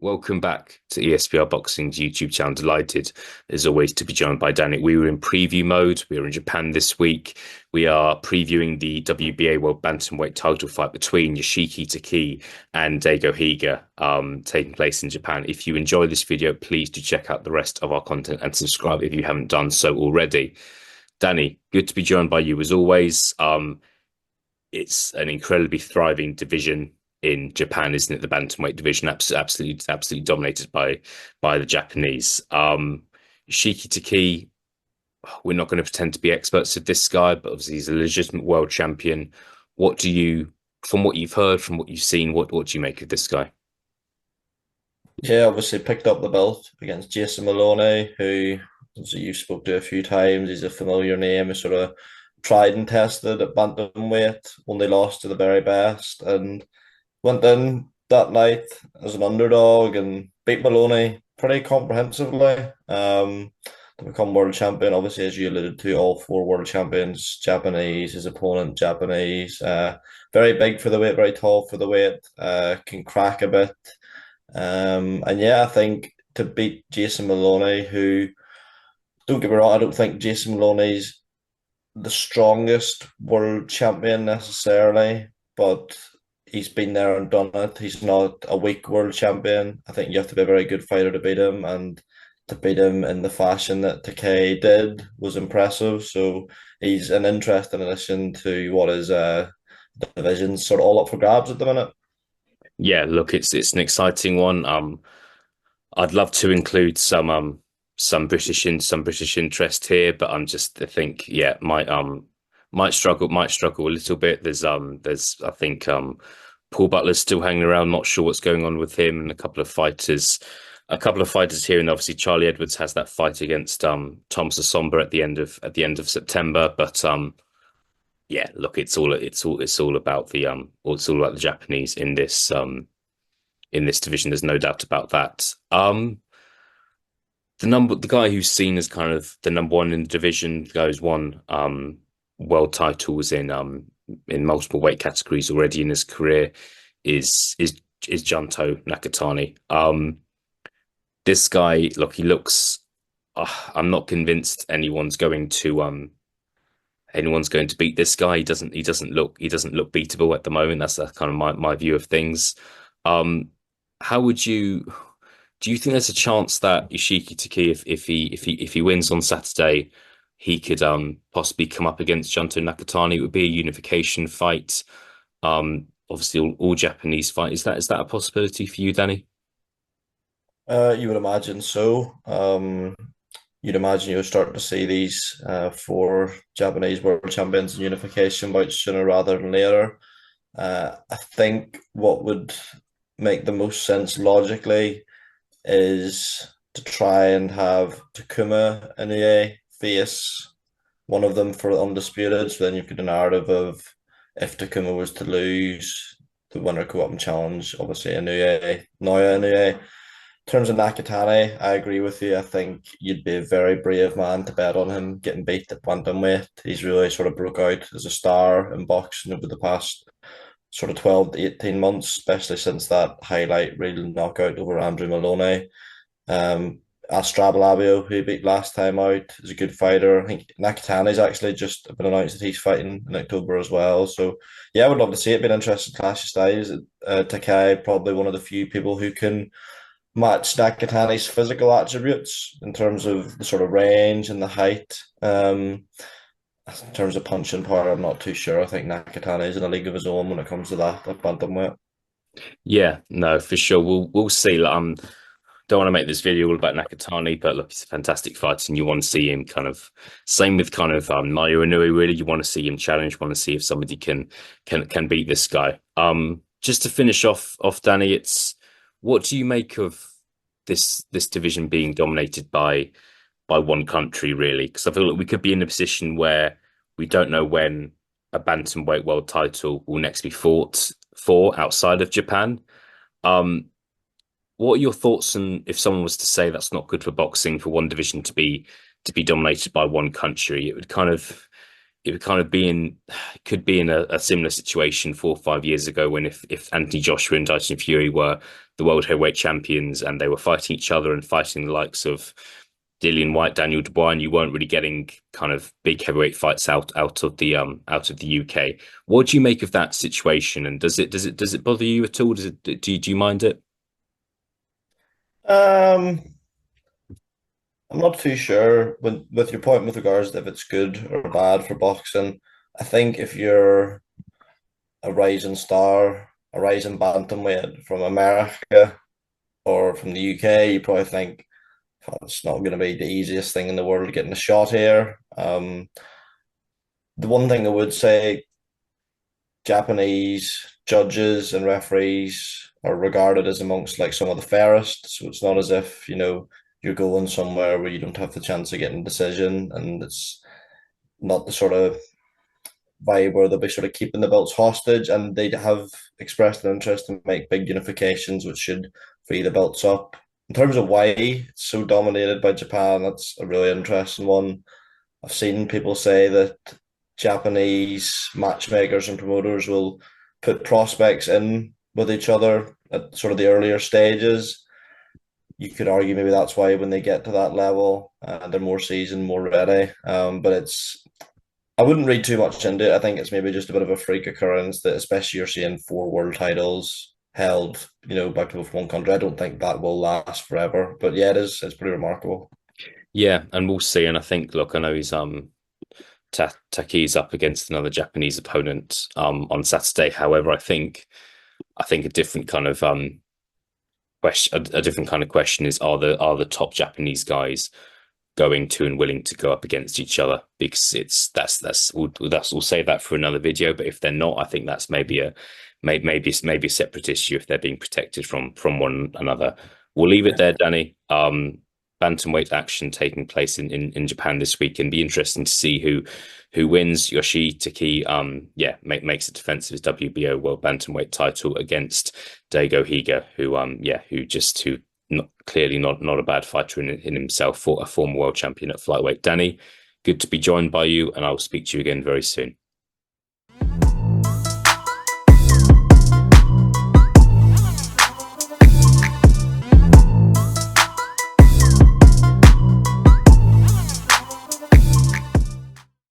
welcome back to ESBR Boxing's YouTube channel. Delighted, as always, to be joined by Danny. We were in preview mode. We were in Japan this week. We are previewing the WBA World Bantamweight title fight between Yoshiki Takei and Daigo Higa, taking place in Japan. If you enjoy this video, please do check out the rest of our content and subscribe if you haven't done so already. Danny, good to be joined by you as always. It's an incredibly thriving division in Japan, isn't it? The bantamweight division, absolutely dominated by the Japanese. Yoshiki Takei, we're not going to pretend to be experts of this guy, but obviously he's a legitimate world champion. What do you, from what you've heard, from what you've seen, what do you make of this guy? Yeah, obviously picked up the belt against Jason Maloney, who you spoke to a few times. He's a familiar name. He's sort of tried and tested at bantamweight, only lost to the very best, and went in that night as an underdog and beat Maloney pretty comprehensively. To become world champion, obviously, as you alluded to, all four world champions, Japanese, his opponent, Japanese. Very big for the weight, very tall for the weight, can crack a bit. And yeah, I think to beat Jason Maloney, who, don't get me wrong, I don't think Jason Maloney's the strongest world champion necessarily, but he's been there and done it. He's not a weak world champion. I think you have to be a very good fighter to beat him, and to beat him in the fashion that Takei did was impressive. So he's an interesting addition to what is division sort of all up for grabs at the minute. Yeah, look, it's an exciting one. I'd love to include some British interest here, but I think yeah, might struggle a little bit. There's I think Paul Butler's still hanging around, not sure what's going on with him, and a couple of fighters here, and obviously Charlie Edwards has that fight against Thomas Asomba at the end of September. But yeah, look, it's all about the Japanese in this division. There's no doubt about that. The guy who's seen as kind of the number one in the division, the guy who's won world titles in multiple weight categories already in his career is Junto Nakatani. This guy, look, he looks. I'm not convinced anyone's going to beat this guy. He doesn't look beatable at the moment. That's kind of my view of things. How would you? Do you think there's a chance that Yoshiki Takei, if he wins on Saturday, he could possibly come up against Junto Nakatani? It would be a unification fight. Obviously all Japanese fight. Is that a possibility for you, Danny? You would imagine so. You'd imagine you would start to see these four Japanese world champions in unification bouts sooner rather than later. I think what would make the most sense logically is to try and have Takuma Inoue face one of them for undisputed. So then you've got a narrative of, if Takuma was to lose, the winner go up and challenge, obviously, Naoya Inoue. In terms of Nakatani, I agree with you. I think you'd be a very brave man to bet on him getting beat at bantamweight. He's really sort of broke out as a star in boxing over the past sort of 12 to 18 months, especially since that highlight reel knockout over Andrew Maloney. Astrabalabio, who he beat last time out, is a good fighter. I think Nakatani's actually just been announced that he's fighting in October as well. So yeah, I would love to see it. Be an interesting clash of styles. Takei, probably one of the few people who can match Nakatani's physical attributes in terms of the sort of range and the height. In terms of punching power, I'm not too sure. I think Nakatani is in a league of his own when it comes to that at bantamweight. Yeah, no, for sure. We'll see. Don't want to make this video all about Nakatani, but look, he's a fantastic fighter, and you want to see him kind of same with kind of Naoya Inoue. Really, you want to see him challenge. Want to see if somebody can beat this guy. Just to finish off, Danny, it's what do you make of this division being dominated by one country, really? Because I feel like we could be in a position where we don't know when a bantamweight world title will next be fought for outside of Japan. Um, what are your thoughts on if someone was to say that's not good for boxing for one division to be dominated by one country? It would kind of be in a similar situation 4 or 5 years ago when if Anthony Joshua and Tyson Fury were the world heavyweight champions, and they were fighting each other and fighting the likes of Dillian White, Daniel Dubois, and you weren't really getting kind of big heavyweight fights out of the UK. What do you make of that situation? And does it bother you at all? Do you mind it? Um, I'm not too sure with your point with regards to if it's good or bad for boxing. I think if you're a rising star, a rising bantamweight from America or from the UK, you probably think, "Oh, it's not going to be the easiest thing in the world getting a shot here." The one thing I would say, Japanese judges and referees are regarded as amongst like some of the fairest. So it's not as if, you're going somewhere where you don't have the chance of getting a decision, and it's not the sort of vibe where they'll be sort of keeping the belts hostage, and they have expressed an interest to make big unifications, which should free the belts up. In terms of why it's so dominated by Japan, that's a really interesting one. I've seen people say that Japanese matchmakers and promoters will put prospects in with each other at sort of the earlier stages. You could argue maybe that's why when they get to that level, they're more seasoned, more ready. But I wouldn't read too much into it. I think it's maybe just a bit of a freak occurrence that, especially you're seeing four world titles held, by people from one country. I don't think that will last forever. But yeah, it's pretty remarkable. Yeah, and we'll see. And I think, look, I know he's Takei's up against another Japanese opponent on Saturday. However, I think a different kind of question, a different kind of question is, are the top Japanese guys going to and willing to go up against each other? Because we'll save that for another video. But if they're not, I think that's maybe a separate issue if they're being protected from one another. We'll leave it there, Danny. Bantamweight action taking place in Japan this week, and be interesting to see who wins. Yoshiki Takei makes a defense of his WBO World Bantamweight title against Daigo Higa, who clearly not a bad fighter in himself, for a former world champion at flyweight. Danny, good to be joined by you, and I will speak to you again very soon.